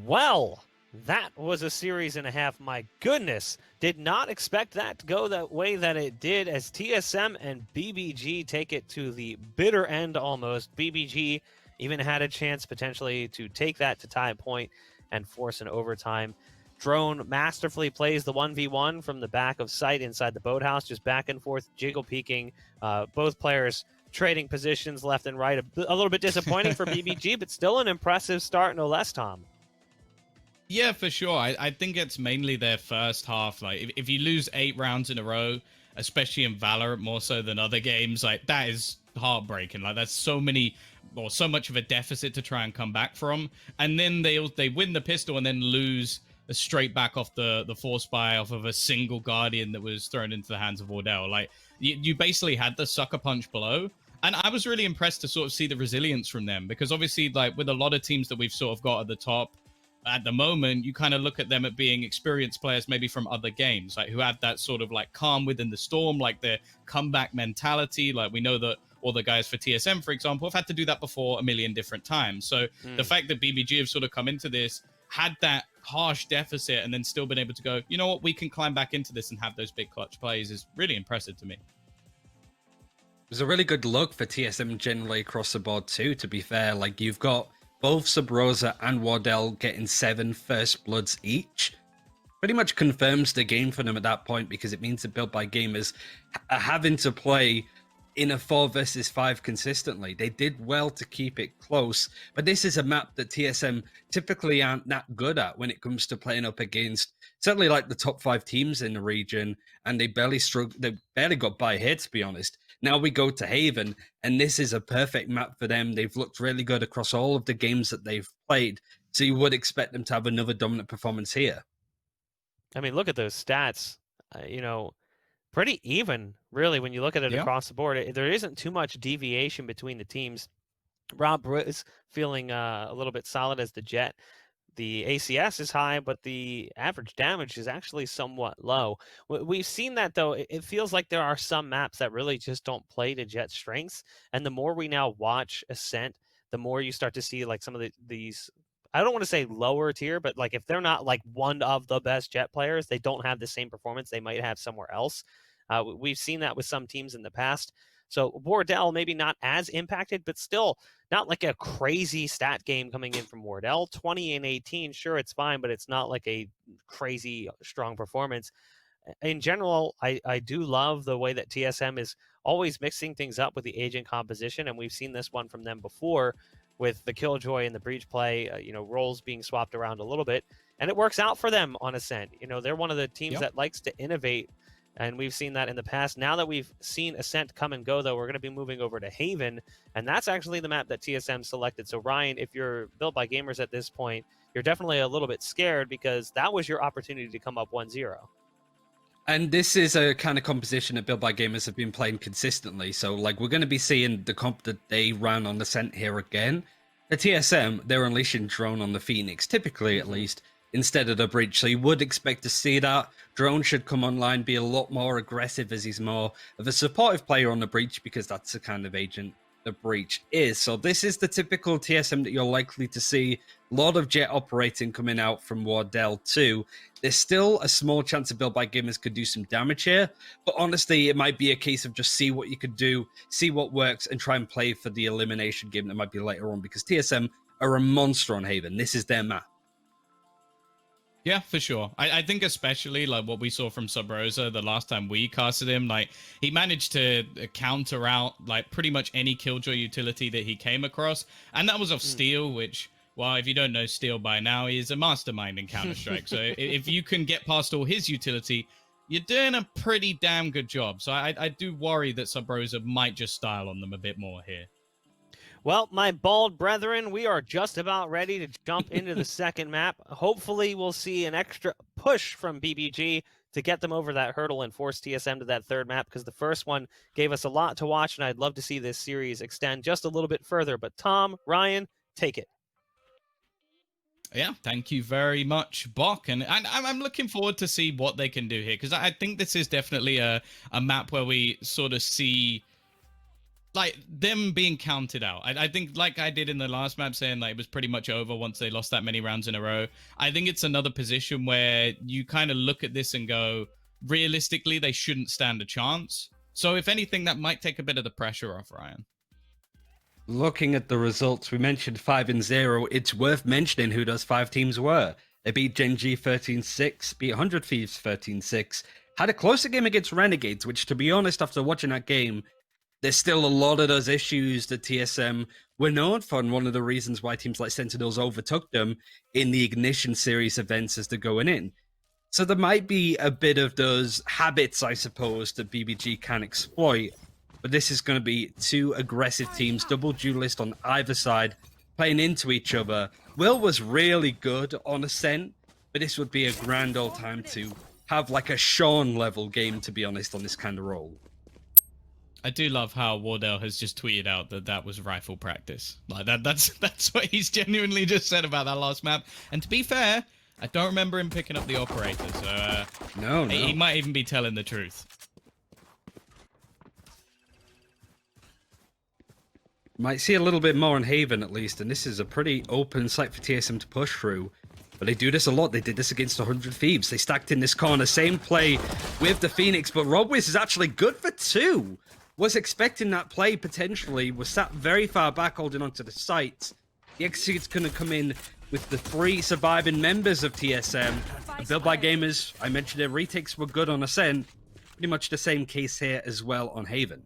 Well, that was a series and a half. My goodness. Did not expect that to go that way that it did as TSM and BBG take it to the bitter end almost. BBG even had a chance potentially to take that to tie point and force an overtime. Drone masterfully plays the 1v1 from the back of sight inside the boathouse, just back and forth, jiggle peeking. Both players trading positions left and right. A little bit disappointing for BBG, but still an impressive start, no less, Tom. Yeah, for sure. I think it's mainly their first half. Like, if you lose 8 rounds in a row, especially in Valorant, more so than other games, like, that is heartbreaking. Like, that's so many, or so much of a deficit to try and come back from. And then they win the pistol and then lose straight back off the force buy off of a single Guardian that was thrown into the hands of Wardell. Like, you basically had the sucker punch below. And I was really impressed to sort of see the resilience from them, because obviously, like, with a lot of teams that we've sort of got at the top, at the moment, you kind of look at them at being experienced players maybe from other games, like who have that sort of like calm within the storm, like their comeback mentality. Like, we know that all the guys for TSM, for example, have had to do that before a million different times. So the fact that BBG have sort of come into this, had that harsh deficit, and then still been able to go, you know what, we can climb back into this and have those big clutch plays is really impressive to me. It was a really good look for TSM generally across the board too, to be fair. Like, you've got both Sub Rosa and Wardell getting 7 first bloods each. Pretty much confirms the game for them at that point, because it means that Built by Gamers are having to play in a 4 versus 5 consistently. They did well to keep it close, but this is a map that TSM typically aren't that good at when it comes to playing up against certainly like the top 5 teams in the region, and they barely got by here, to be honest. Now we go to Haven, and this is a perfect map for them. They've looked really good across all of the games that they've played, so you would expect them to have another dominant performance here. I mean, look at those stats. Pretty even, really, when you look at it Yeah. across the board. There isn't too much deviation between the teams. Rob is feeling a little bit solid as the Jet. The ACS is high, but the average damage is actually somewhat low. We've seen that, though. It feels like there are some maps that really just don't play to Jet's strengths. And the more we now watch Ascent, the more you start to see like some of these, I don't want to say lower tier, but like if they're not like one of the best Jet players, they don't have the same performance they might have somewhere else. We've seen that with some teams in the past. So Wardell maybe not as impacted, but still not like a crazy stat game coming in from Wardell. 20 and 18, sure, it's fine, but it's not like a crazy strong performance. In general, I do love the way that TSM is always mixing things up with the agent composition, and we've seen this one from them before with the Killjoy and the Breach play, roles being swapped around a little bit, and it works out for them on Ascent. They're one of the teams that likes to innovate, and we've seen that in the past. Now that we've seen Ascent come and go, though, we're going to be moving over to Haven, and that's actually the map that TSM selected. So, Ryan, if you're Built by Gamers at this point, you're definitely a little bit scared because that was your opportunity to come up 1-0. And this is a kind of composition that Built by Gamers have been playing consistently. So, like, we're going to be seeing the comp that they ran on Ascent here again. The TSM, they're unleashing Drone on the Phoenix, typically at least, instead of the Breach. So you would expect to see that. Drone should come online, be a lot more aggressive, as he's more of a supportive player on the Breach, because that's the kind of agent the Breach is. So this is the typical TSM that you're likely to see. A lot of Jet operating coming out from Wardell too. There's still a small chance of Built by Gamers could do some damage here, but honestly, it might be a case of just see what you could do, see what works, and try and play for the elimination game that might be later on, because TSM are a monster on Haven. This is their map. Yeah, for sure. I think especially like what we saw from Sub Rosa the last time we casted him, like he managed to counter out like pretty much any Killjoy utility that he came across. And that was off Steel, which, well, if you don't know Steel by now, he is a mastermind in Counter-Strike. So if you can get past all his utility, you're doing a pretty damn good job. So I do worry that Sub Rosa might just style on them a bit more here. Well, my bald brethren, we are just about ready to jump into the second map. Hopefully, we'll see an extra push from BBG to get them over that hurdle and force TSM to that third map, because the first one gave us a lot to watch, and I'd love to see this series extend just a little bit further. But Tom, Ryan, take it. Yeah, thank you very much, Bok. And I'm looking forward to see what they can do here, because I think this is definitely a map where we sort of see like them being counted out. I think like I did in the last map saying like it was pretty much over once they lost that many rounds in a row. I think it's another position where you kind of look at this and go, realistically, they shouldn't stand a chance. So if anything, that might take a bit of the pressure off Ryan. Looking at the results, we mentioned 5-0. It's worth mentioning who those 5 teams were. They beat Gen G 13-6, beat 100 Thieves 13-6, had a closer game against Renegades, which, to be honest, after watching that game, there's still a lot of those issues that TSM were known for, and one of the reasons why teams like Sentinels overtook them in the Ignition Series events as they're going in. So there might be a bit of those habits, I suppose, that BBG can exploit, but this is going to be 2 aggressive teams, double duelist on either side, playing into each other. Will was really good on Ascent, but this would be a grand old time to have like a Sean level game, to be honest, on this kind of role. I do love how Wardell has just tweeted out that that was rifle practice. Like that's what he's genuinely just said about that last map. And to be fair, I don't remember him picking up the operator, so no. He might even be telling the truth. Might see a little bit more in Haven at least, and this is a pretty open site for TSM to push through. But they do this a lot. They did this against 100 Thieves. They stacked in this corner. Same play with the Phoenix, but RobWiz is actually good for 2. Was expecting that play potentially, was sat very far back holding onto the site. The execute's going to come in with the 3 surviving members of TSM. Built by Gamers, I mentioned their retakes were good on Ascent. Pretty much the same case here as well on Haven.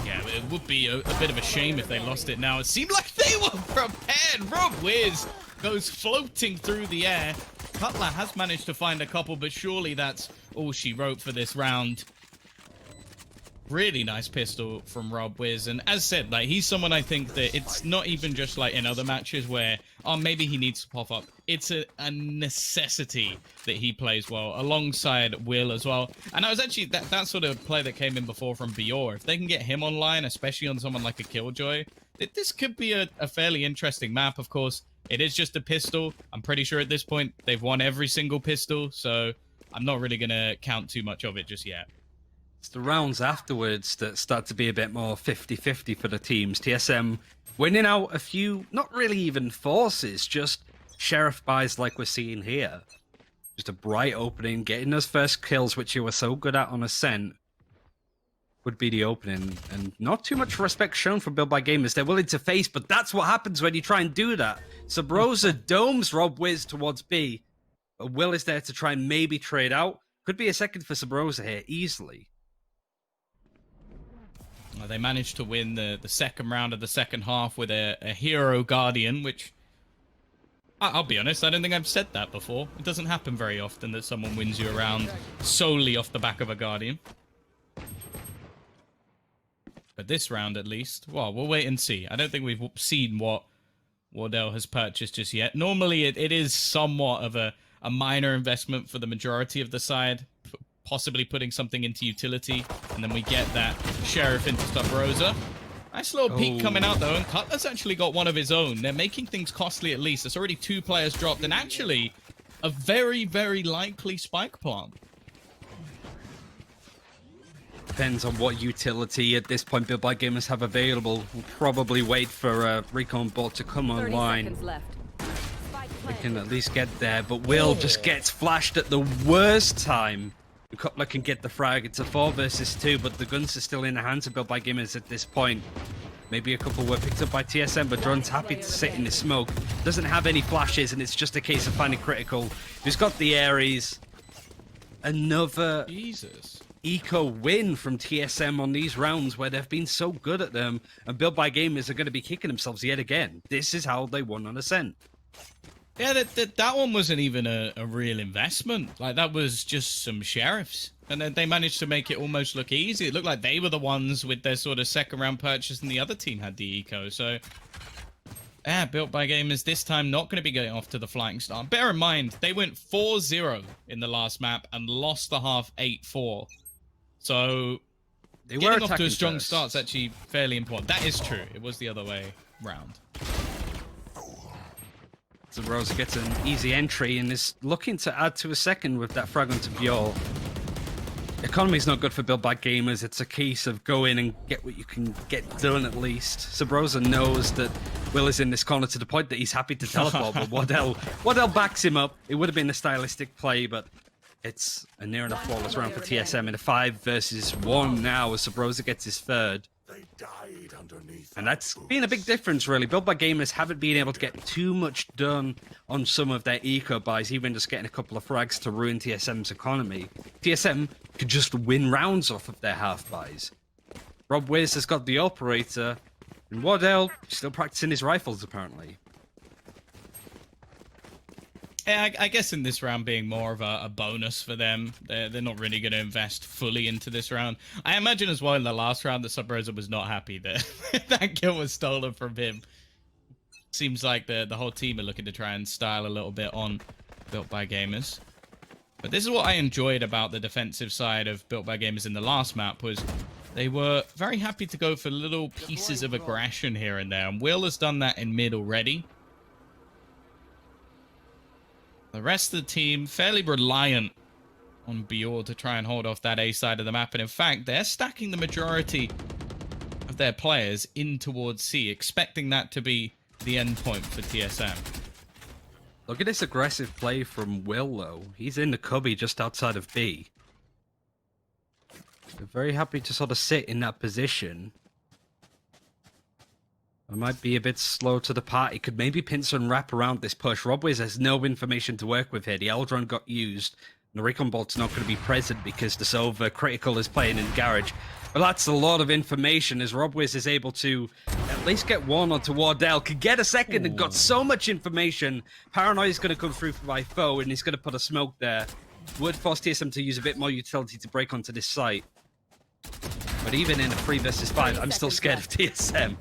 Yeah, it would be a bit of a shame if they lost it now. It seemed like they were prepared. RobWiz goes floating through the air. Cutler has managed to find a couple, but surely that's all she wrote for this round. Really nice pistol from RobWiz, and as said, like he's someone I think that it's not even just like in other matches where maybe he needs to pop up. It's a necessity that he plays well alongside Will as well. And I was actually that sort of play that came in before from Bior. If they can get him online, especially on someone like a Killjoy, this could be a fairly interesting map. Of course, it is just a pistol. I'm pretty sure at this point they've won every single pistol, so I'm not really gonna count too much of it just yet. It's the rounds afterwards that start to be a bit more 50-50 for the teams. TSM winning out a few, not really even forces, just Sheriff buys like we're seeing here. Just a bright opening, getting those first kills, which you were so good at on Ascent, would be the opening. And not too much respect shown from Built by Gamers. They're willing to face, but that's what happens when you try and do that. Sabrosa domes RobWiz towards B. But Will is there to try and maybe trade out. Could be a second for Sabrosa here, easily. They managed to win the second round of the second half with a Hero Guardian, which, I'll be honest, I don't think I've said that before. It doesn't happen very often that someone wins you a round solely off the back of a Guardian. But this round, at least, well, we'll wait and see. I don't think we've seen what Wardell has purchased just yet. Normally, it is somewhat of a minor investment for the majority of the side, possibly putting something into utility, and then we get that Sheriff into Sabrosa. Nice little peek coming out, though, and Cutler's actually got one of his own. They're making things costly at least. There's already 2 players dropped, and actually a very, very likely spike plant. Depends on what utility at this point Built by Gamers have available. We'll probably wait for Recon Bot to come online. We can at least get there, but Will just gets flashed at the worst time. Cutler can get the frag. It's a 4 versus 2, but the guns are still in the hands of Built by Gamers at this point. Maybe a couple were picked up by TSM, but Drone's happy to sit in the smoke. Doesn't have any flashes, and it's just a case of finding critical. He's got the Ares. Another eco win from TSM on these rounds where they've been so good at them, and Built by Gamers are going to be kicking themselves yet again. This is how they won on Ascent. Yeah, that one wasn't even a real investment. Like, that was just some sheriffs. And then they managed to make it almost look easy. It looked like they were the ones with their sort of second round purchase and the other team had the eco. So, yeah, Built by Gamers this time not going to be going off to the flying start. Bear in mind, they went 4-0 in the last map and lost the half 8-4. So, they getting off to a strong start is actually fairly important. That is true. It was the other way round. Sabrosa gets an easy entry and is looking to add to a second with that frag onto Bjorn. Economy's not good for Build by Gamers. It's a case of go in and get what you can get done at least. Sabrosa knows that Will is in this corner to the point that he's happy to teleport, but Waddell backs him up. It would have been a stylistic play, but it's a near enough flawless round for TSM in a 5 versus 1 now as Sabrosa gets his third. And that's been a big difference, really. Build by Gamers haven't been able to get too much done on some of their eco buys, even just getting a couple of frags to ruin TSM's economy. TSM could just win rounds off of their half buys. Rob Wiz has got the operator, and Waddell still practicing his rifles, apparently. Yeah, I guess in this round being more of a bonus for them, they're not really going to invest fully into this round. I imagine as well in the last round that Sabrosa was not happy that that kill was stolen from him. Seems like the whole team are looking to try and style a little bit on Built by Gamers. But this is what I enjoyed about the defensive side of Built by Gamers in the last map was they were very happy to go for little pieces of aggression here and there. And Will has done that in mid already. The rest of the team fairly reliant on Bjorn to try and hold off that A side of the map. And in fact, they're stacking the majority of their players in towards C, expecting that to be the end point for TSM. Look at this aggressive play from Will, though. He's in the cubby just outside of B. They're very happy to sort of sit in that position. I might be a bit slow to the party. Could maybe pincer and wrap around this push. Robwiz has no information to work with here. The Eldron got used. The Recon Bolt's not going to be present because the Sova Critical is playing in Garage. But that's a lot of information as Robwiz is able to at least get one onto Wardell. Could get a second and got so much information. Paranoia is going to come through by foe and he's going to put a smoke there. Would force TSM to use a bit more utility to break onto this site. But even in a 3 versus 5, I'm still scared of TSM.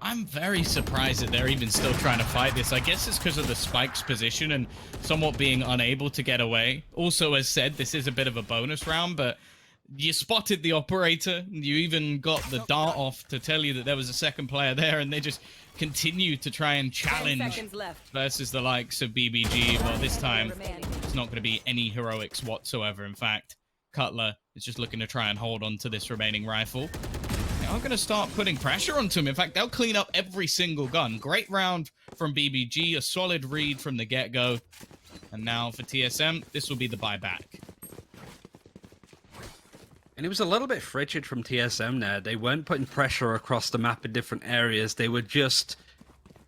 I'm very surprised that they're even still trying to fight this. I guess it's because of the Spike's position and somewhat being unable to get away. Also, as said, this is a bit of a bonus round, but you spotted the operator. You even got the dart off to tell you that there was a second player there, and they just continue to try and challenge versus the likes of BBG. Well, this time, it's not going to be any heroics whatsoever. In fact, Cutler is just looking to try and hold on to this remaining rifle. Are going to start putting pressure onto him. In fact, they'll clean up every single gun. Great round from BBG, a solid read from the get-go. And now for TSM, this will be the buyback. And it was a little bit frigid from TSM there. They weren't putting pressure across the map in different areas. They were just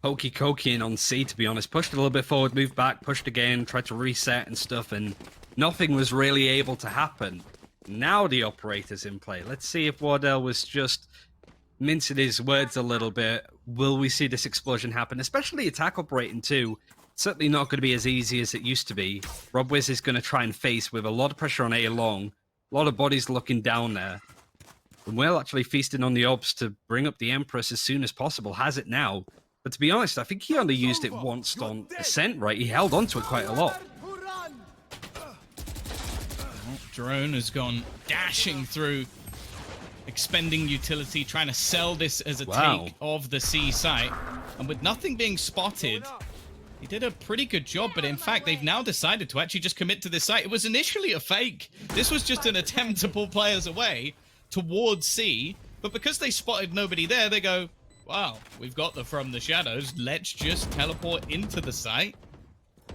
hokey-cokeying on C, to be honest. Pushed a little bit forward, moved back, pushed again, tried to reset and stuff, and nothing was really able to happen. Now the operator's in play. Let's see if Wardell was just mincing his words a little bit. Will we see this explosion happen? Especially attack operating too. It's certainly not going to be as easy as it used to be. Robwiz is going to try and face with a lot of pressure on A long. A lot of bodies looking down there. And Will actually feasting on the ops to bring up the Empress as soon as possible. Has it now. But to be honest, I think he only used it once on Ascent, right? He held onto it quite a lot. Drone has gone dashing through, expending utility, trying to sell this as a take of the C site. And with nothing being spotted, he did a pretty good job. But in fact, they've now decided to actually just commit to this site. It was initially a fake. This was just an attempt to pull players away towards C. But because they spotted nobody there, they go, wow, we've got the From the Shadows. Let's just teleport into the site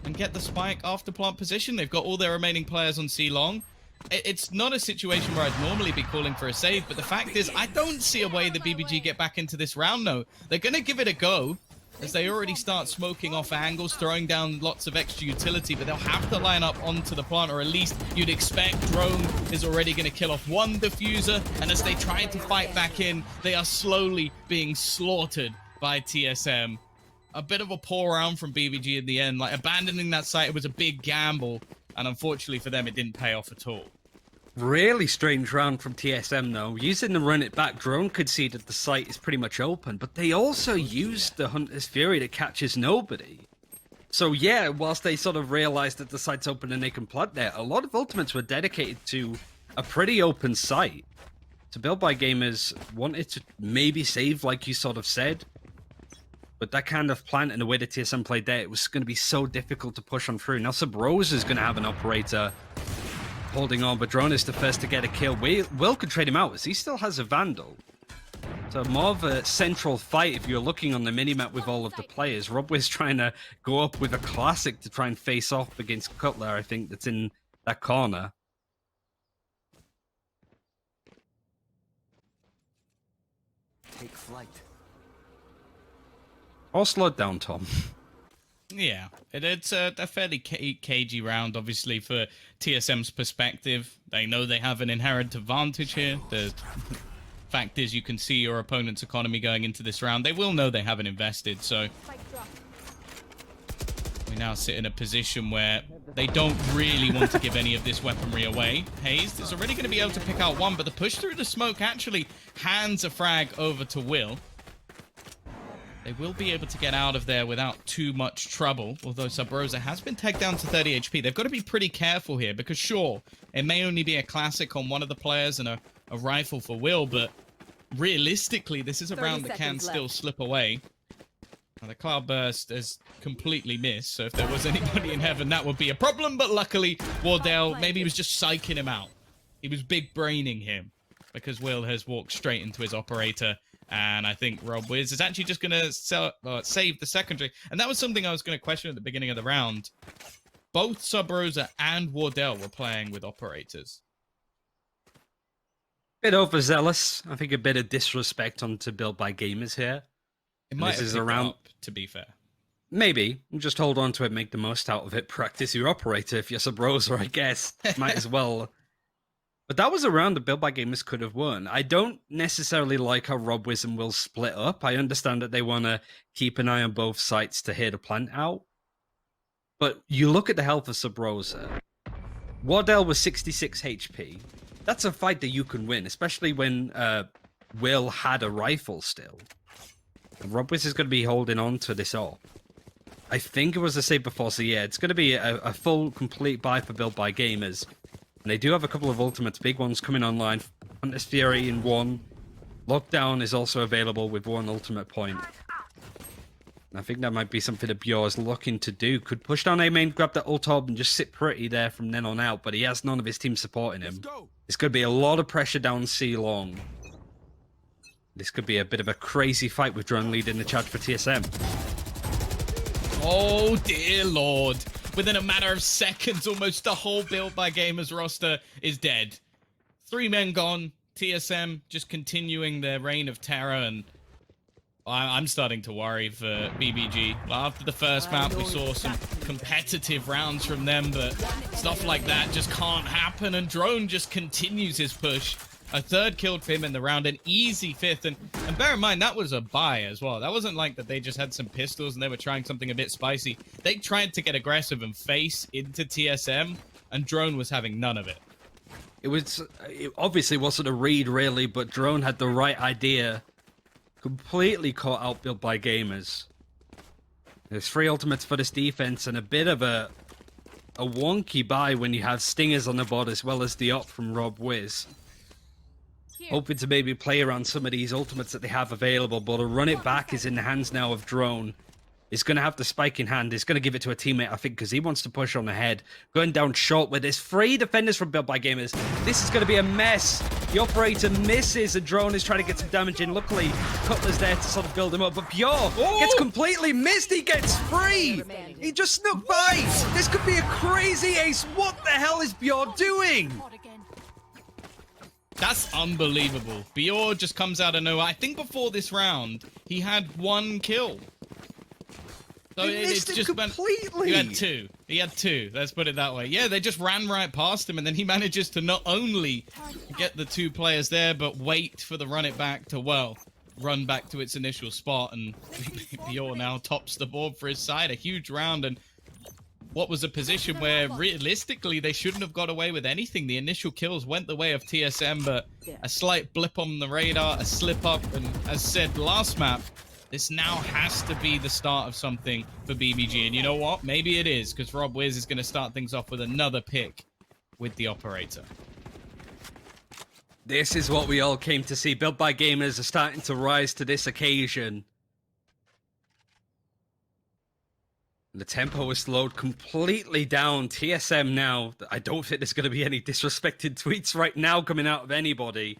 and get the spike after plant position. They've got all their remaining players on C long. It's not a situation where I'd normally be calling for a save, but the fact is, I don't see a way that BBG get back into this round, though. They're going to give it a go, as they already start smoking off angles, throwing down lots of extra utility, but they'll have to line up onto the plant, or at least you'd expect Drone is already going to kill off one diffuser, and as they try to fight back in, they are slowly being slaughtered by TSM. A bit of a poor round from BBG in the end, like abandoning that site, it was a big gamble. And unfortunately for them, it didn't pay off at all. Really strange round from TSM, though. Using the run it back, Drone could see that the site is pretty much open, but they also used the Hunter's Fury that catches nobody. So yeah, whilst they sort of realized that the site's open and they can plant there, a lot of ultimates were dedicated to a pretty open site. So Build by Gamers wanted to maybe save, like you sort of said, but that kind of plant and the way that TSM played there, it was going to be so difficult to push on through. Now Sabrosa is going to have an operator. holding on, but Drone is the first to get a kill. Will could trade him out as he still has a Vandal. So more of a central fight if you're looking on the minimap with all of the players. Robwiz trying to go up with a classic to try and face off against Cutler, I think, that's in that corner. Take flight. Or slowed down, Tom. Yeah, it's a fairly cagey round, obviously, for TSM's perspective. They know they have an inherent advantage here. The fact is, you can see your opponent's economy going into this round. They will know they haven't invested, so we now sit in a position where they don't really want to give any of this weaponry away. Hayes is already going to be able to pick out one, but the push through the smoke actually hands a frag over to Will. They will be able to get out of there without too much trouble, although Sub Rosa has been tagged down to 30 HP. They've got to be pretty careful here, because sure, it may only be a classic on one of the players and a rifle for Will, but realistically, this is a round that can still slip away. Now, the Cloudburst has completely missed, so if there was anybody in heaven, that would be a problem, but luckily, Wardell, maybe he was just psyching him out. He was big-braining him, because Will has walked straight into his operator. And I think Robwiz is actually just going to save the secondary. And that was something I was going to question at the beginning of the round. Both Sub Rosa and Wardell were playing with operators. Bit overzealous. I think a bit of disrespect onto Built by Gamers here. It might this have is around, up, to be fair. Maybe. Just hold on to it, make the most out of it. Practice your operator if you're Sub Rosa, I guess. Might as well. But that was a round that Built by Gamers could have won. I don't necessarily like how Robwiz and Will split up. I understand that they want to keep an eye on both sites to hear the plant out. But you look at the health of Sub Rosa. Wardell was 66 HP. That's a fight that you can win, especially when Will had a rifle still. And Robwiz is going to be holding on to this up. I think it was the save before, so yeah, it's going to be a full, complete buy for Built by Gamers. And they do have a couple of ultimates, big ones coming online. Hunter's Fury in one. Lockdown is also available with one ultimate point. And I think that might be something that Bjor is looking to do. Could push down A main, grab that ult orb, and just sit pretty there from then on out. But he has none of his team supporting him. It's going to be a lot of pressure down C long. This could be a bit of a crazy fight with Drone leading the charge for TSM. Oh, dear Lord. Within a matter of seconds, almost the whole Built by Gamers roster is dead. 3 men gone. TSM just continuing their reign of terror, and I'm starting to worry for BBG. After the first map, we saw some competitive rounds from them, but stuff like that just can't happen, and Drone just continues his push. A third killed for him in the round, an easy fifth, and bear in mind, that was a buy as well. That wasn't like that they just had some pistols and they were trying something a bit spicy. They tried to get aggressive and face into TSM, and Drone was having none of it. It obviously wasn't a read, really, but Drone had the right idea. Completely caught out Built by Gamers. There's 3 ultimates for this defense, and a bit of a wonky buy when you have Stingers on the board as well as the op from Robwiz. Hoping to maybe play around some of these ultimates that they have available, but to run it back is in the hands now of Drone. He's going to have the spike in hand. He's going to give it to a teammate, I think, because he wants to push on ahead. Going down short with his 3 defenders from Built by Gamers. This is going to be a mess. The operator misses, and Drone is trying to get some damage in. Luckily, Cutler's there to sort of build him up, but Bjor gets completely missed. He gets free. He just snuck by. This could be a crazy ace. What the hell is Bjor doing? That's unbelievable. Bjor just comes out of nowhere. I think before this round, he had 1 kill. So he missed it completely. He had 2. He had 2. Let's put it that way. Yeah, they just ran right past him, and then he manages to not only get the 2 players there, but wait for the run it back to, well, run back to its initial spot. And Bjor now tops the board for his side. A huge round, and what was a position where realistically they shouldn't have got away with anything. The initial kills went the way of TSM, but a slight blip on the radar, a slip up, and as said last map, this now has to be the start of something for BBG. And you know what? Maybe it is, because Robwiz is going to start things off with another pick with the operator. This is what we all came to see. Built by Gamers are starting to rise to this occasion. The tempo is slowed completely down. TSM now, I don't think there's going to be any disrespected tweets right now coming out of anybody.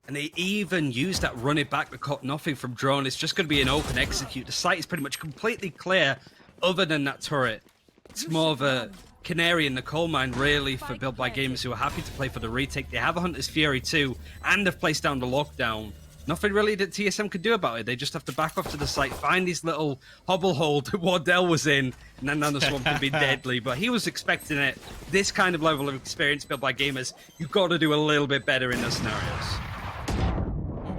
And they even use that run it back that caught nothing from drone. It's just going to be an open execute. The site is pretty much completely clear other than that turret. It's more of a canary in the coal mine, really, for Built by Gamers who are happy to play for the retake. They have a Hunter's Fury too, and they've placed down the lockdown. Nothing really that TSM could do about it. They just have to back off to the site, find these little hobble hole that Wardell was in, and then Nanoswarm can be deadly. But he was expecting it. This kind of level of experience Built by Gamers, you've got to do a little bit better in those scenarios.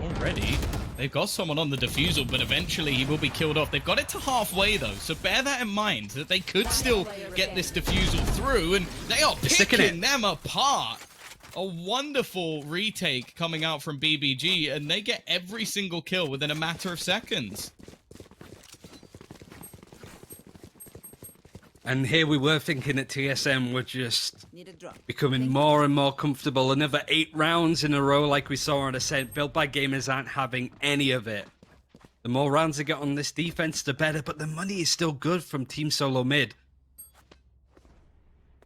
Already, they've got someone on the defusal, but eventually he will be killed off. They've got it to halfway, though, so bear that in mind, that they could still get this defusal through, and they are picking them apart. A wonderful retake coming out from BBG, and they get every single kill within a matter of seconds. And here we were thinking that TSM were just becoming more and more comfortable. Another 8 rounds in a row like we saw on Ascent. Built by Gamers aren't having any of it. The more rounds they get on this defense, the better, but the money is still good from Team Solo Mid.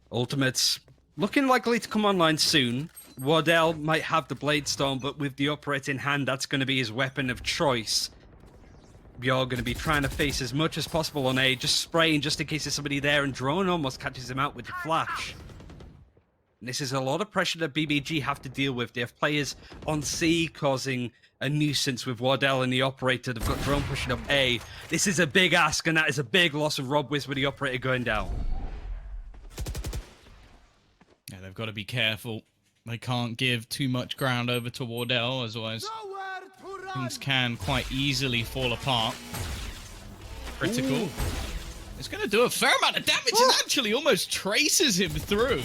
Ultimates looking likely to come online soon. Wardell might have the Blade Storm, but with the Operate in hand, that's going to be his weapon of choice. You're going to be trying to face as much as possible on A, just spraying just in case there's somebody there, and Drone almost catches him out with the flash. And this is a lot of pressure that BBG have to deal with. They have players on C causing a nuisance with Wardell and the Operator. They've got Drone pushing up A. This is a big ask, and that is a big loss of RobWiz with the Operator going down. Yeah, they've got to be careful. They can't give too much ground over to Wardell, otherwise things can quite easily fall apart. Critical. Ooh. It's going to do a fair amount of damage and actually almost traces him through.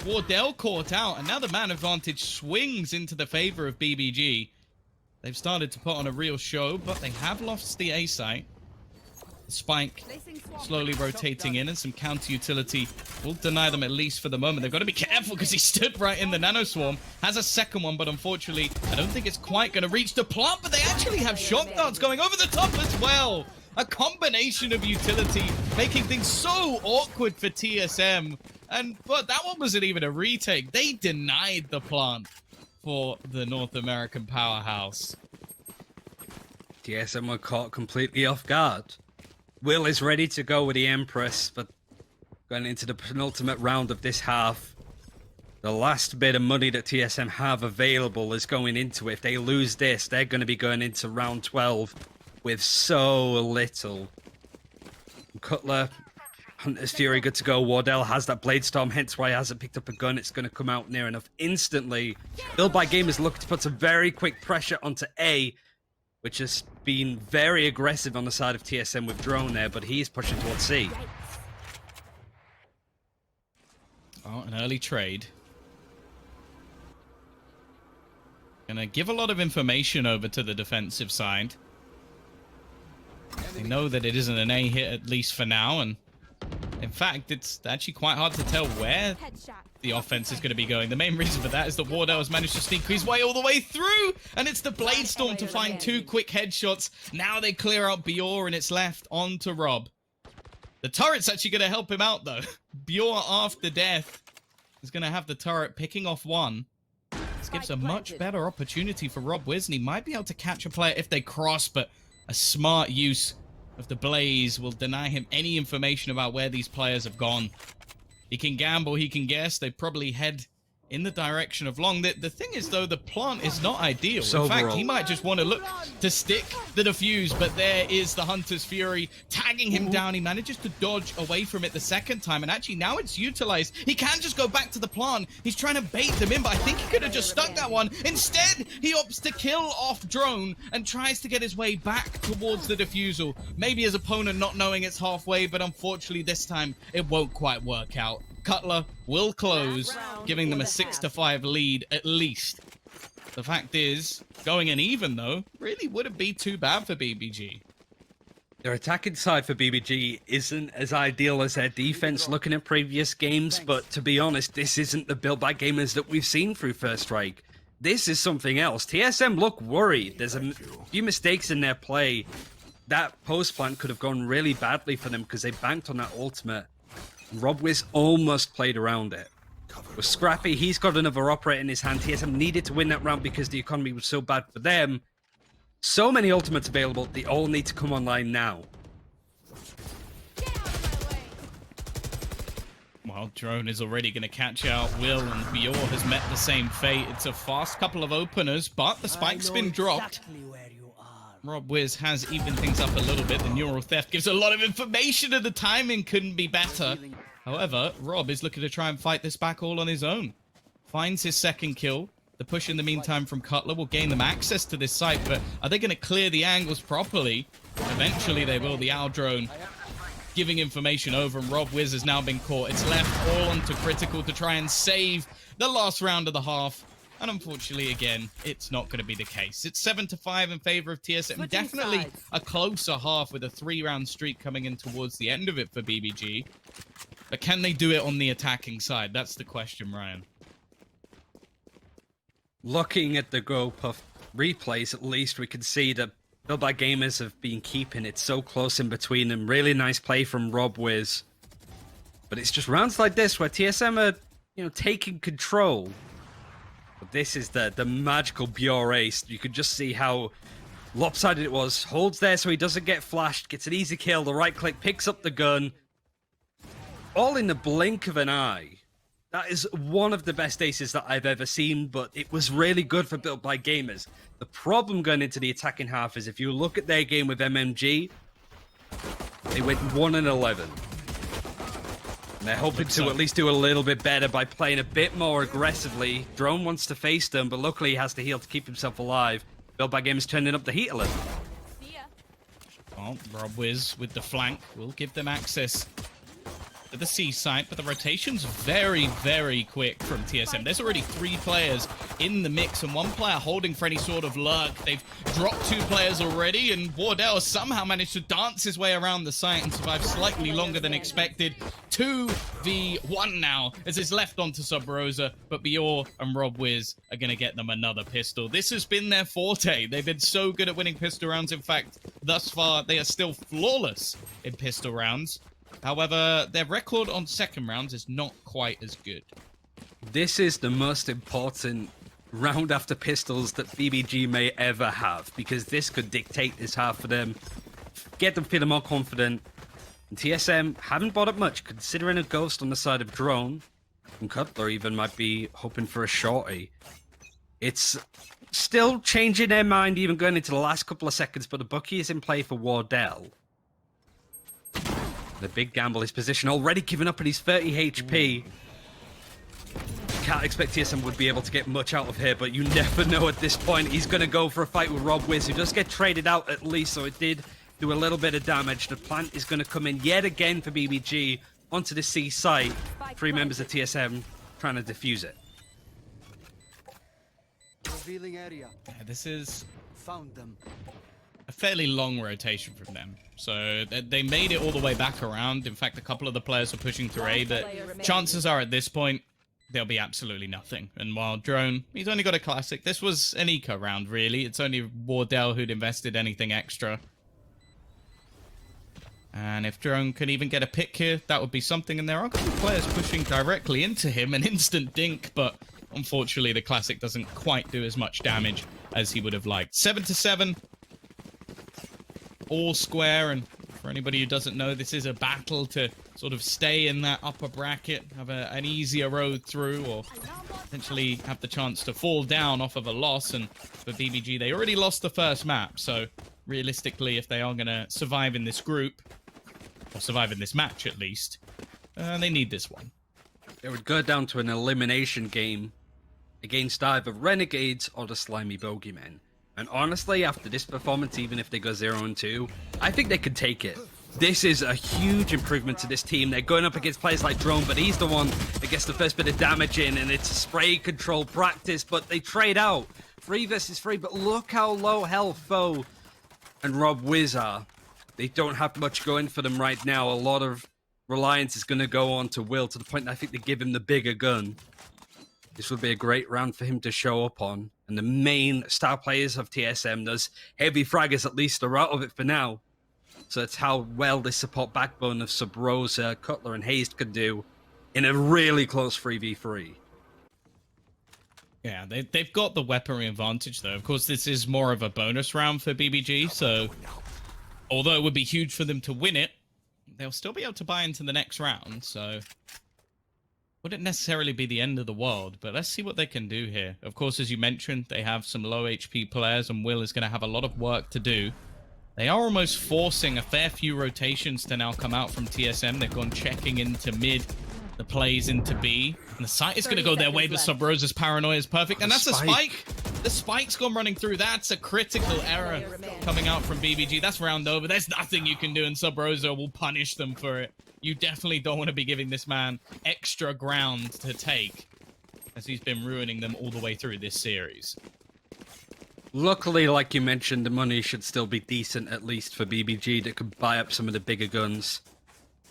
Wardell caught out, and now the man advantage swings into the favor of BBG. They've started to put on a real show, but they have lost the A site. The spike slowly rotating in, and some counter utility will deny them, at least for the moment. They've got to be careful because he stood right in the Nanoswarm. Has a second one, but unfortunately, I don't think it's quite going to reach the plant, but they actually have shock darts going over the top as well. A combination of utility, making things so awkward for TSM. But that one wasn't even a retake. They denied the plant for the North American powerhouse. TSM were caught completely off guard. Will is ready to go with the Empress, but going into the penultimate round of this half, the last bit of money that TSM have available is going into it. If they lose this, they're going to be going into round 12 with so little. Cutler, Hunter's Fury, good to go. Wardell has that Blade Storm, hence why he hasn't picked up a gun. It's going to come out near enough instantly. Built by Gamers looking to put some very quick pressure onto A, which has been very aggressive on the side of TSM with Drone there, but he's pushing towards C. Oh, an early trade. Gonna give a lot of information over to the defensive side. They know that it isn't an A hit, at least for now, and in fact, it's actually quite hard to tell where the offense is going to be going. The main reason for that is that Wardell has managed to sneak his way all the way through, and it's the Blade Storm to find 2 quick headshots. Now they clear out Bior, and it's left on to Rob. The turret's actually going to help him out, though. Bior, after death, is going to have the turret picking off 1. This gives a much better opportunity for RobWiz, and he might be able to catch a player if they cross, but a smart use of the Blaze will deny him any information about where these players have gone. He can gamble, he can guess. They probably head in the direction of long. The thing is, though, the plant is not ideal. In fact, he might just want to look to stick the defuse, but there is the Hunter's Fury tagging him down. He manages to dodge away from it the second time, and actually now it's utilized. He can just go back to the plant. He's trying to bait them in, but I think he could have just stuck that one. Instead, he opts to kill off Drone and tries to get his way back towards the defusal. Maybe his opponent not knowing it's halfway, but unfortunately this time it won't quite work out. Cutler will close, giving them a 6-5 lead at least. The fact is, going in even though, really wouldn't be too bad for BBG. Their attacking side for BBG isn't as ideal as their defense looking at previous games, but to be honest, this isn't the Built by Gamers that we've seen through First Strike. This is something else. TSM look worried. There's a few mistakes in their play. that post plant could have gone really badly for them because they banked on that ultimate. Rob Wiz almost played around it. With Scrappy, he's got another operator in his hand. TSM needed to win that round because the economy was so bad for them. So many ultimates available, they all need to come online now. Well, Drone is already going to catch out Will, and Bior has met the same fate. It's a fast couple of openers, but the spike's been dropped. Rob Wiz has evened things up a little bit. The neural theft gives a lot of information, and the timing couldn't be better. However, Rob is looking to try and fight this back all on his own. Finds his second kill. The push in the meantime from Cutler will gain them access to this site, but are they going to clear the angles properly? Eventually they will. The Owl Drone giving information over, and Rob Wiz has now been caught. It's left all onto Critical to try and save the last round of the half. And unfortunately, again, it's not going to be the case. It's 7-5 in favor of TSM. Definitely a closer half with a 3-round streak coming in towards the end of it for BBG. But can they do it on the attacking side? That's the question, Ryan. Looking at the GoPuff replays, at least, we can see that Build by Gamers have been keeping it so close in between them. Really nice play from Rob Wiz. But it's just rounds like this where TSM are, taking control. But this is the magical Bior ace. You could just see how lopsided it was. Holds there so he doesn't get flashed. Gets an easy kill. The right click picks up the gun. All in the blink of an eye. That is one of the best aces that I've ever seen, but it was really good for Built by Gamers. The problem going into the attacking half is if you look at their game with MMG, they went 1-11. And they're hoping to at least do a little bit better by playing a bit more aggressively. Drone wants to face them, but luckily he has to heal to keep himself alive. Built by Gamers turning up the heat a little. Well, Rob Wiz with the flank will give them access to the C site, but the rotation's very, very quick from TSM. There's already 3 players in the mix and 1 player holding for any sort of lurk. They've dropped 2 players already, and Wardell somehow managed to dance his way around the site and survive slightly longer than expected. 2v1 now as it's left onto Sub Rosa, but Bior and Rob Wiz are going to get them another pistol. This has been their forte. They've been so good at winning pistol rounds. In fact, thus far, they are still flawless in pistol rounds. However, their record on second rounds is not quite as good. This is the most important round after pistols that BBG may ever have, because this could dictate this half for them, get them feeling more confident. And TSM haven't bought up much, considering a ghost on the side of Drone, and Cutler even might be hoping for a shorty. It's still changing their mind even going into the last couple of seconds, but the Bucky is in play for Wardell. The big gamble, his position already given up at his 30 HP. Can't expect TSM would be able to get much out of here, but you never know at this point. He's going to go for a fight with Rob Wiz, who does get traded out at least, so it did do a little bit of damage. The plant is going to come in yet again for BBG onto the C site. 3 members of TSM trying to defuse it. Revealing area. Yeah, this is Found them. a fairly long rotation from them. So they made it all the way back around. In fact, a couple of the players are pushing through A, but chances are at this point, there'll be absolutely nothing. And while Drone, he's only got a classic. This was an eco round, really. It's only Wardell who'd invested anything extra. And if Drone can even get a pick here, that would be something. And there are a couple of players pushing directly into him, an instant dink, but unfortunately the classic doesn't quite do as much damage as he would have liked. 7-7. All square, and for anybody who doesn't know, this is a battle to sort of stay in that upper bracket, have an easier road through, or potentially have the chance to fall down off of a loss. And for BBG, they already lost the first map, so realistically, if they are going to survive in this group, or survive in this match at least, they need this one. It would go down to an elimination game against either Renegades or the Slimy Bogeymen. And honestly, after this performance, even if they go 0-2, I think they could take it. This is a huge improvement to this team. They're going up against players like Drone, but he's the one that gets the first bit of damage in, and it's a spray control practice, but they trade out. 3 versus 3, but look how low health Foe and Rob Wiz are. They don't have much going for them right now. A lot of reliance is going to go on to Will, to the point that I think they give him the bigger gun. This would be a great round for him to show up on. And the main star players of TSM, those heavy fraggers at least, are out of it for now. So it's how well this support backbone of Sub Rosa, Cutler, and Hazed could do in a really close 3v3. Yeah, they've got the weaponry advantage, though. Of course, this is more of a bonus round for BBG, so although it would be huge for them to win it, they'll still be able to buy into the next round, so wouldn't necessarily be the end of the world, but let's see what they can do here. Of course, as you mentioned, they have some low HP players, and Will is going to have a lot of work to do. They are almost forcing a fair few rotations to now come out from TSM. They've gone checking into mid, the plays into B, and the site is going to go their way, but Sub Rosa's paranoia is perfect, and that's a spike. The spike's gone running through. That's a critical error coming out from BBG. That's round over. There's nothing you can do, and Sub Rosa will punish them for it. You definitely don't want to be giving this man extra ground to take, as he's been ruining them all the way through this series. Luckily, like you mentioned, the money should still be decent, at least for BBG, that could buy up some of the bigger guns.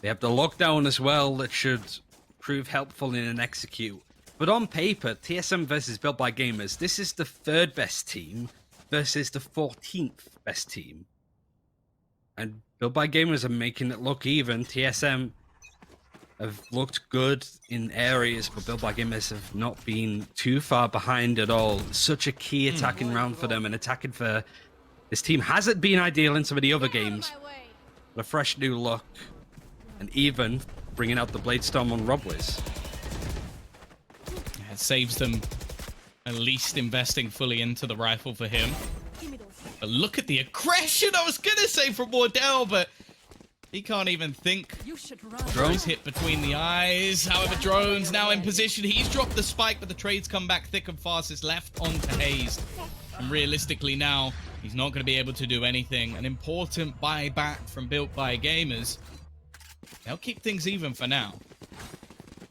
They have the lockdown as well, that should prove helpful in an execute. But on paper, TSM versus Built by Gamers, this is the 3rd best team versus the 14th best team. And Built by Gamers are making it look even. TSM have looked good in areas, but Built by Gamers have not been too far behind at all. Such a key attacking round for them, and attacking for this team hasn't been ideal in some of the other games. But a fresh new look, and even bringing out the Blade Storm on Robwiz. It saves them at least investing fully into the rifle for him. But look at the aggression, I was going to say, from Wardell, but he can't even think. Drone's hit between the eyes. However, Drone's now in position. He's dropped the spike, but the trades come back thick and fast. It's left onto Hazed. And realistically now, he's not going to be able to do anything. An important buyback from Built by Gamers. They'll keep things even for now.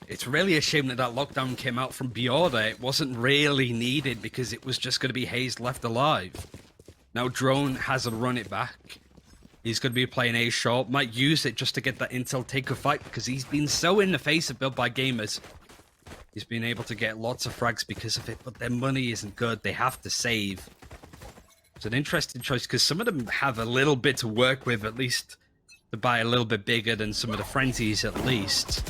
It's really a shame that lockdown came out from Bjorda. It wasn't really needed because it was just going to be Hazed left alive. Now Drone has to run it back. He's going to be playing A short. Might use it just to get that intel take a fight because he's been so in the face of Built by Gamers. He's been able to get lots of frags because of it, but their money isn't good. They have to save. It's an interesting choice because some of them have a little bit to work with, at least to buy a little bit bigger than some of the frenzies at least.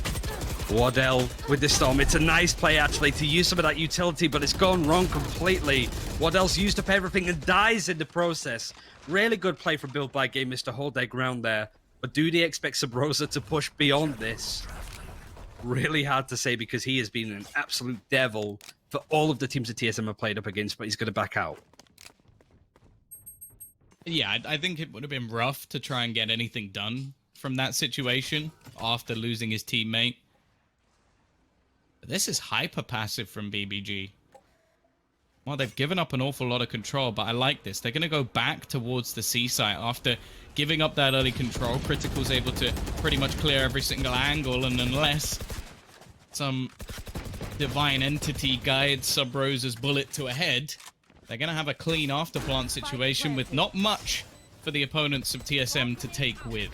Wardell with the Storm. It's a nice play actually to use some of that utility, but it's gone wrong completely. Wardell's used up everything and dies in the process. Really good play from Built by Gamers to hold their ground there. But do they expect Sub Rosa to push beyond this? Really hard to say because he has been an absolute devil for all of the teams that TSM have played up against, but he's going to back out. Yeah, I think it would have been rough to try and get anything done from that situation after losing his teammate. But this is hyper passive from BBG. Well, they've given up an awful lot of control, but I like this. They're going to go back towards the C site after giving up that early control. Critical's able to pretty much clear every single angle, and unless some divine entity guides Sub Rosa's bullet to a head, they're going to have a clean afterplant situation with not much for the opponents of TSM to take with.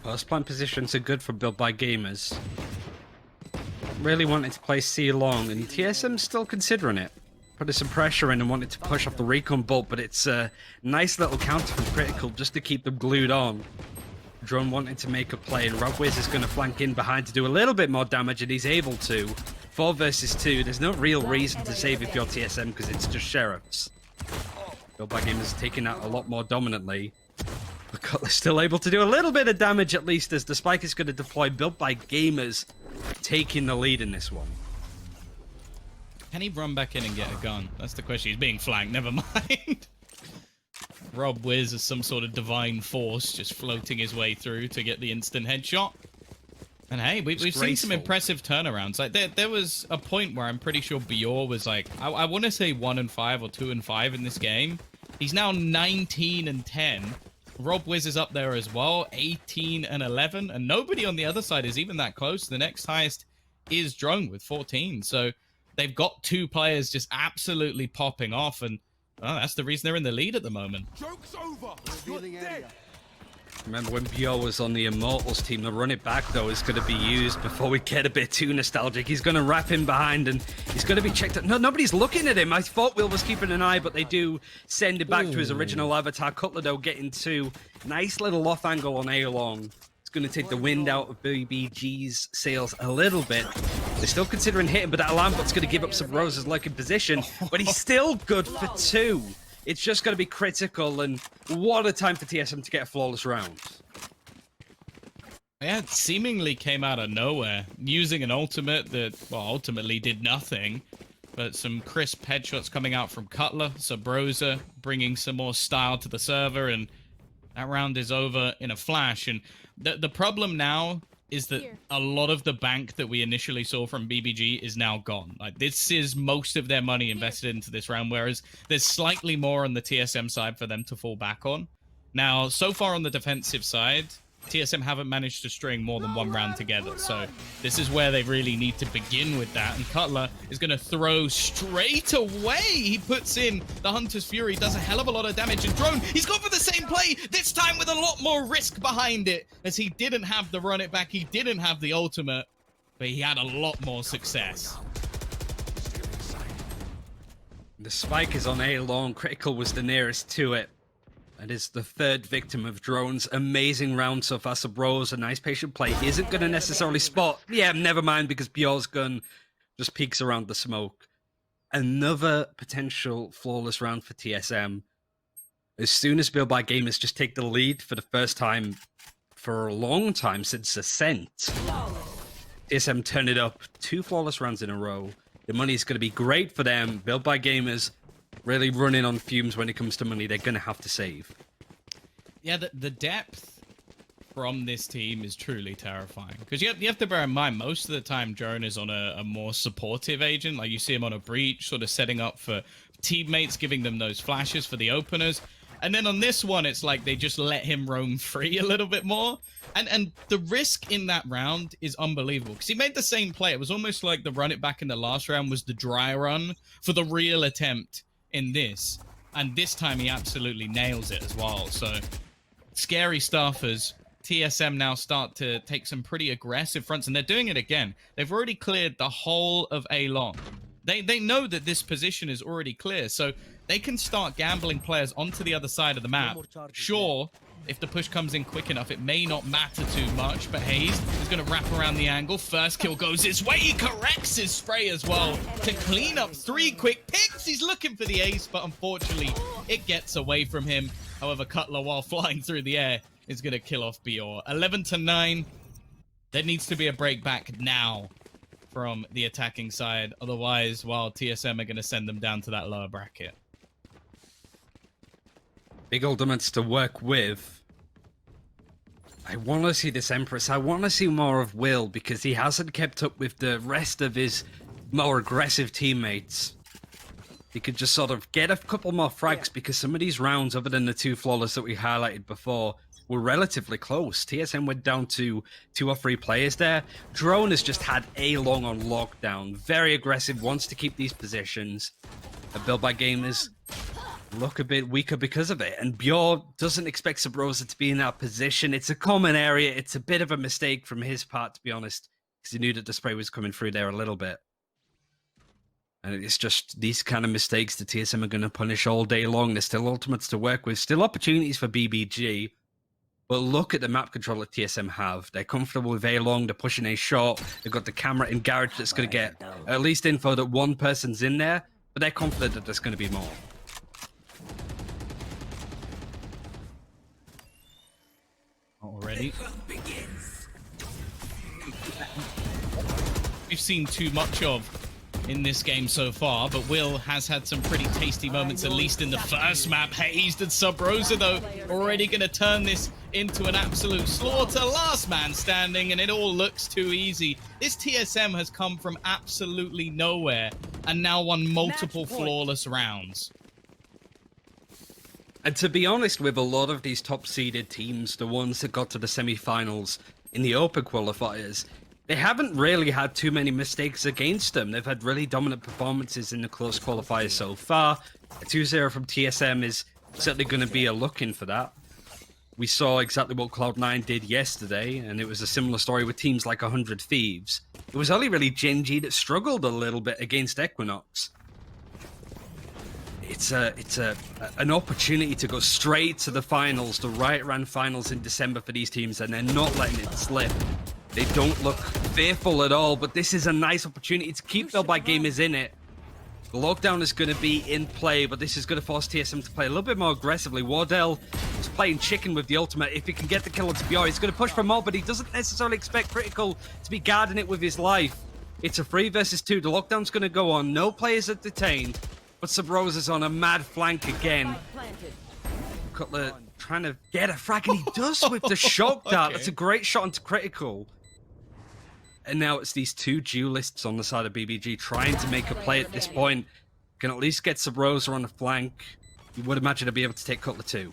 First plant positions are good for Built by Gamers. Really wanted to play C long, and TSM's still considering it. Putting some pressure in and wanted to push off the recon bolt, but it's a nice little counter from Critical just to keep them glued on. Drone wanted to make a play, and Robwiz is going to flank in behind to do a little bit more damage, and he's able to. 4 versus 2, there's no real reason to save if you're TSM because it's just Sheriffs. Built by Gamers is taking that a lot more dominantly. But Cutler's still able to do a little bit of damage at least as the spike is going to deploy. Built by Gamers taking the lead in this one. Can he run back in and get a gun? That's the question. He's being flanked. Never mind. Robwiz is some sort of divine force just floating his way through to get the instant headshot. And hey, we've seen some impressive turnarounds. Like there was a point where I'm pretty sure Bior was like, I want to say 1-5 or 2-5 in this game. He's now 19-10. Robwiz is up there as well, 18-11, and nobody on the other side is even that close. The next highest is Drone with 14. So they've got 2 players just absolutely popping off, and that's the reason they're in the lead at the moment. Joke's over. Revealing area. Remember when Bio was on the Immortals team, the run it back though is going to be used before we get a bit too nostalgic. He's going to wrap him behind and he's going to be checked out. No, nobody's looking at him. I thought Will was keeping an eye, but they do send it back to his original avatar. Cutler though getting two. Nice little off angle on A-Long. It's going to take the wind out of BBG's sails a little bit. They're still considering hitting, but that alarm bot's going to give up some roses like in position, but he's still good for two. It's just going to be critical, and what a time for TSM to get a flawless round. Yeah, it seemingly came out of nowhere, using an ultimate that, well, ultimately did nothing. But some crisp headshots coming out from Cutler, Sabrosa bringing some more style to the server, and that round is over in a flash. And the problem now is that a lot of the bank that we initially saw from BBG is now gone. Like, this is most of their money invested into this round, whereas there's slightly more on the TSM side for them to fall back on. Now, so far on the defensive side, TSM haven't managed to string more than one round together, so this is where they really need to begin with that. And Cutler is going to throw straight away. He puts in the Hunter's Fury, does a hell of a lot of damage, and Drone, he's gone for the same play, this time with a lot more risk behind it, as he didn't have the run it back, he didn't have the ultimate, but he had a lot more success. The spike is on A-Long. Critical was the nearest to it. That is the third victim of Drone's amazing round so far. Sabros, a nice patient play, isn't going to necessarily spot. Yeah, never mind, because Bjor's gun just peeks around the smoke. Another potential flawless round for TSM. As soon as Build by Gamers just take the lead for the first time for a long time since Ascent, TSM turn it up 2 flawless rounds in a row. The money's going to be great for them. Build by Gamers really running on fumes when it comes to money. They're going to have to save. Yeah, the depth from this team is truly terrifying. Because you have to bear in mind, most of the time, Drone is on a more supportive agent. Like, you see him on a breach, sort of setting up for teammates, giving them those flashes for the openers. And then on this one, it's like they just let him roam free a little bit more. And the risk in that round is unbelievable. Because he made the same play. It was almost like the run it back in the last round was the dry run for the real attempt in this, and this time he absolutely nails it as well. So scary stuff as TSM now start to take some pretty aggressive fronts, and they're doing it again. They've already cleared the whole of A-Long. They know that this position is already clear, so they can start gambling players onto the other side of the map. Sure, if the push comes in quick enough, it may not matter too much, but Hayes is going to wrap around the angle. First kill goes his way. He corrects his spray as well to clean up 3 quick picks. He's looking for the ace, but unfortunately, it gets away from him. However, Cutler, while flying through the air, is going to kill off Bior. 11-9. There needs to be a break back now from the attacking side. Otherwise, well, TSM are going to send them down to that lower bracket. Big ultimates to work with. I want to see this Empress. I want to see more of Will because he hasn't kept up with the rest of his more aggressive teammates. He could just sort of get a couple more frags because some of these rounds, other than the 2 flawless that we highlighted before, were relatively close. TSM went down to 2 or 3 players there. Drone has just had A-Long on lockdown. Very aggressive, wants to keep these positions. A Build by Gamers look a bit weaker because of it, and Bjorn doesn't expect Sabrosa to be in that position. It's a common area. It's a bit of a mistake from his part, to be honest, because he knew that the spray was coming through there a little bit. And it's just these kind of mistakes the TSM are going to punish all day long. There's still ultimates to work with, still opportunities for BBG, but look at the map control that TSM have. They're comfortable with A-Long, they're pushing A short, they've got the camera in Garage that's going to get at least info that one person's in there, but they're confident that there's going to be more. Already. We've seen too much of in this game so far, but Will has had some pretty tasty moments, at least in the first map. Hazed and Sub-Rosa, though, already going to turn this into an absolute slaughter. Last man standing, and it all looks too easy. This TSM has come from absolutely nowhere and now won multiple flawless rounds. And to be honest, with a lot of these top-seeded teams, the ones that got to the semi-finals in the Open qualifiers, they haven't really had too many mistakes against them. They've had really dominant performances in the close qualifiers so far. A 2-0 from TSM is certainly going to be a look-in for that. We saw exactly what Cloud9 did yesterday, and it was a similar story with teams like 100 Thieves. It was only really Gen G that struggled a little bit against Equinox. It's an opportunity to go straight to the finals, the Riot Ran finals in December for these teams, and they're not letting it slip. They don't look fearful at all, but this is a nice opportunity to keep Build by Gamers in it. The lockdown is going to be in play, but this is going to force TSM to play a little bit more aggressively. Wardell is playing chicken with the ultimate. If he can get the kill onto BR, he's going to push for more, but he doesn't necessarily expect Critical to be guarding it with his life. It's a 3 versus 2. The lockdown's going to go on. No players are detained, but Sub Rosa's on a mad flank again. Cutler trying to get a frag, and he does with the shock dart. That's a great shot onto Critical. And now it's these two duelists on the side of BBG trying to make a play at this point. Can at least get Sub Rosa on the flank. You would imagine to be able to take Cutler too.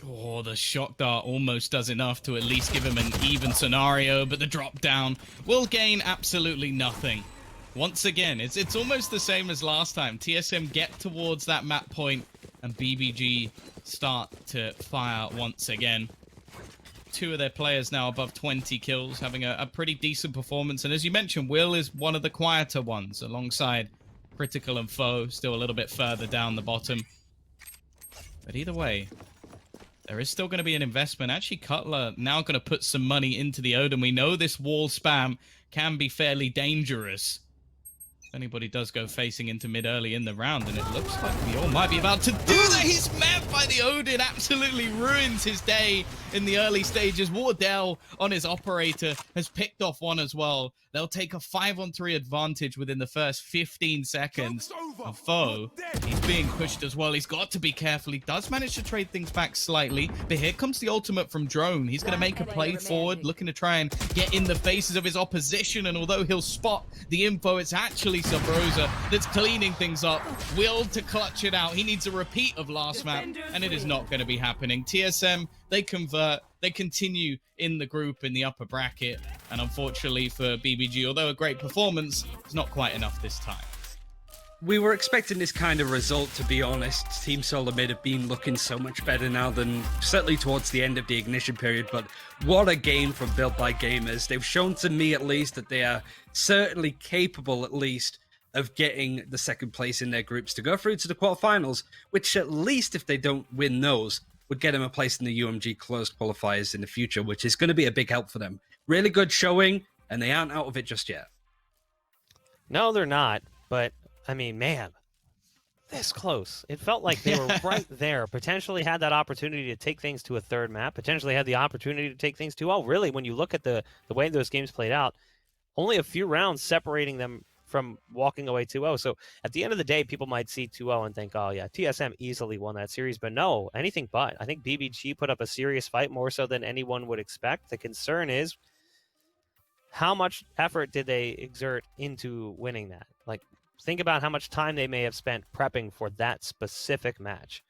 Oh, the shock dart almost does enough to at least give him an even scenario, but the drop down will gain absolutely nothing. Once again, it's almost the same as last time. TSM get towards that map point, and BBG start to fire once again. 2 of their players now above 20 kills, having a pretty decent performance. And as you mentioned, Will is one of the quieter ones, alongside Critical and Foe, still a little bit further down the bottom. But either way, there is still going to be an investment. Actually, Cutler now going to put some money into the Odin. We know this wall spam can be fairly dangerous. If anybody does go facing into mid early in the round, and it looks like we all might be about to do that. He's met by the Odin, absolutely ruins his day in the early stages. Wardell on his operator has picked off one as well. They'll take a 5-on-3 advantage within the first 15 seconds. And Foe, he's being pushed as well. He's got to be careful. He does manage to trade things back slightly, but here comes the ultimate from Drone. He's going to make a play forward, looking to try and get in the faces of his opposition. And although he'll spot the info, it's actually Sub Rosa that's cleaning things up. Will to clutch it out. He needs a repeat of last map, and it is not going to be happening. TSM, they convert. They continue in the group in the upper bracket. And unfortunately for BBG, although a great performance, it's not quite enough this time. We were expecting this kind of result, to be honest. Team Solar Mid have been looking so much better now than certainly towards the end of the ignition period, but what a game from Built by Gamers. They've shown to me at least that they are certainly capable at least of getting the second place in their groups to go through to the quarterfinals, which at least if they don't win those, would get them a place in the UMG closed qualifiers in the future, which is going to be a big help for them. Really good showing, and they aren't out of it just yet. No, they're not, but I mean, man, this close. It felt like they were right there. Potentially had that opportunity to take things to a third map. Potentially had the opportunity to take things to, oh, really, when you look at the way those games played out, only a few rounds separating them from walking away 2-0. So at the end of the day, people might see 2-0 and think, oh, yeah, TSM easily won that series. But no, anything but. I think BBG put up a serious fight, more so than anyone would expect. The concern is, how much effort did they exert into winning that? Like, think about how much time they may have spent prepping for that specific match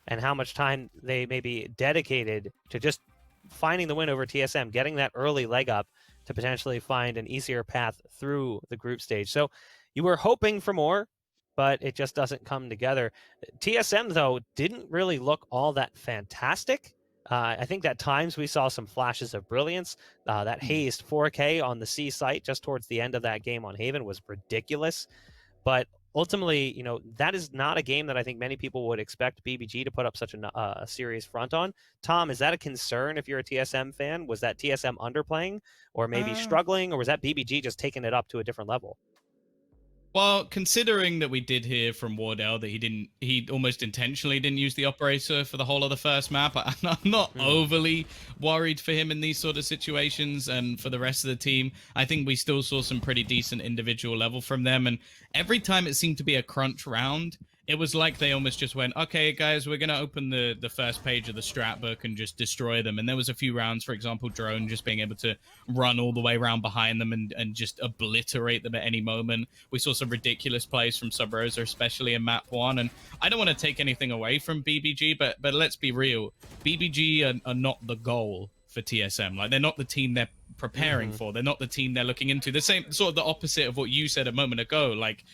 and how much time they may be dedicated to just finding the win over TSM, getting that early leg up to potentially find an easier path through the group stage. So you were hoping for more, but it just doesn't come together. TSM, though, didn't really look all that fantastic. I think at times we saw some flashes of brilliance. That hazed 4K on the C site just towards the end of that game on Haven was ridiculous. But ultimately, you know, that is not a game that I think many people would expect BBG to put up such a serious front on. Tom, is that a concern if you're a TSM fan? Was that TSM underplaying or maybe struggling, or was that BBG just taking it up to a different level? Well, considering that we did hear from Wardell that he almost intentionally didn't use the operator for the whole of the first map, I'm not overly worried for him in these sort of situations. And for the rest of the team, I think we still saw some pretty decent individual level from them. And every time it seemed to be a crunch round, it was like they almost just went, okay, guys, we're going to open the first page of the strat book and just destroy them. And there was a few rounds, for example, Drone just being able to run all the way around behind them and just obliterate them at any moment. We saw some ridiculous plays from Sub Rosa, especially in map 1. And I don't want to take anything away from BBG, but let's be real. BBG are not the goal for TSM. Like, they're not the team they're preparing for. They're not the team they're looking into. The same sort of the opposite of what you said a moment ago. Like,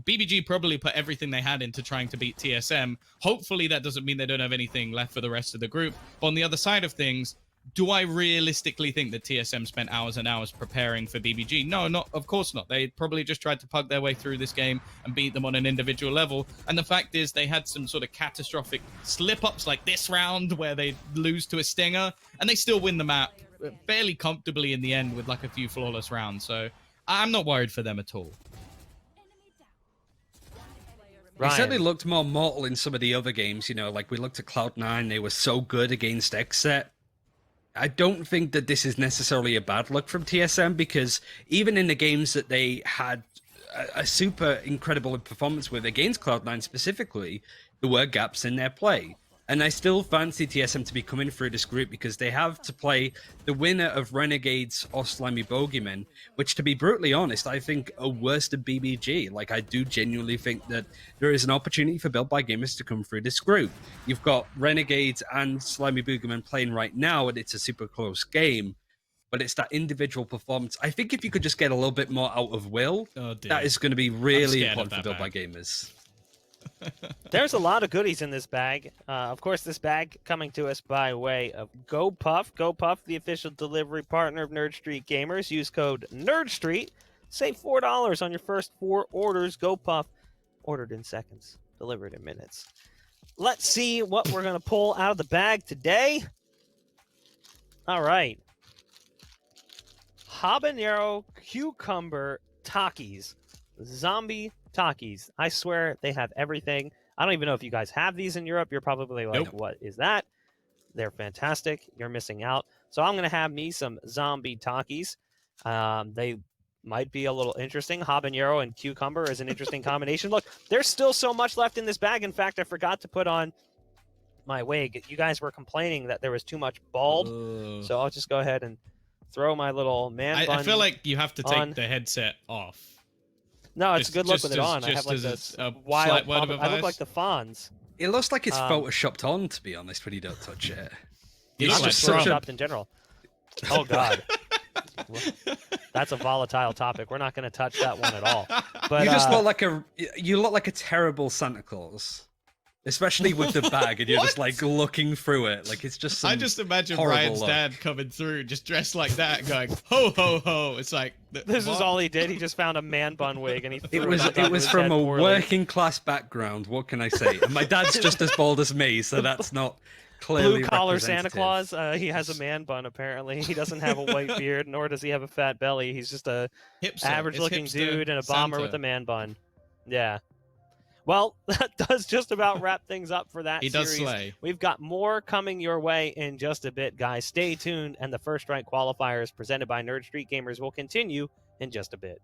BBG probably put everything they had into trying to beat TSM. Hopefully that doesn't mean they don't have anything left for the rest of the group. But on the other side of things, do I realistically think that TSM spent hours and hours preparing for BBG? No, of course not. They probably just tried to pug their way through this game and beat them on an individual level. And the fact is they had some sort of catastrophic slip-ups like this round where they lose to a Stinger, and they still win the map fairly comfortably in the end with like a few flawless rounds. So I'm not worried for them at all. He certainly looked more mortal in some of the other games, you know, like we looked at Cloud9, they were so good against Xset. I don't think that this is necessarily a bad look from TSM, because even in the games that they had a super incredible performance with against Cloud9 specifically, there were gaps in their play. And I still fancy TSM to be coming through this group because they have to play the winner of Renegades or Slimy Bogeymen, which, to be brutally honest, I think are worse than BBG. Like, I do genuinely think that there is an opportunity for Built by Gamers to come through this group. You've got Renegades and Slimy Bogeymen playing right now, and it's a super close game. But it's that individual performance. I think if you could just get a little bit more out of Will, that is going to be really important for Built by Gamers. There's a lot of goodies in this bag. Of course, this bag coming to us by way of GoPuff. GoPuff, the official delivery partner of Nerd Street Gamers. Use code NERDSTREET. Save $4 on your first 4 orders. GoPuff, ordered in seconds, delivered in minutes. Let's see what we're going to pull out of the bag today. All right. Habanero Cucumber Takis. Zombie Takis. I swear they have everything. I don't even know if you guys have these in Europe. You're probably like, Nope. What is that? They're fantastic. You're missing out. So I'm going to have me some zombie Takis. They might be a little interesting. Habanero and cucumber is an interesting combination. Look, there's still so much left in this bag. In fact, I forgot to put on my wig. You guys were complaining that there was too much bald. So I'll just go ahead and throw my little man bun I feel like you have to take on. the headset off. No, it's a good look with it on. I have like as this a wild slight word pop. of I look advice. like the Fonz. It looks like it's photoshopped on, to be honest, when you don't touch it. You It's look like just Trump. such a... Photoshopped in general. Oh God, that's a volatile topic. We're not going to touch that one at all. But You just look like a terrible Santa Claus. Especially with the bag, and you're just like looking through it, like it's just. I just imagine horrible Ryan's look. dad coming through, just dressed like that, going ho ho ho. It's like this is all he did. He just found a man bun wig and he threw It was on top of it was his from head a poorly. working class background. What can I say? And my dad's just as bald as me, so that's not clearly Blue collar Santa representative. Claus. He has a man bun apparently. He doesn't have a white beard, nor does he have a fat belly. He's just a hipster. average-looking It's hipster dude in a bomber Santa. with a man bun. Yeah. Well, that does just about wrap things up for that He series. does slay. We've got more coming your way in just a bit, guys. Stay tuned, and the First Strike Qualifiers presented by Nerd Street Gamers will continue in just a bit.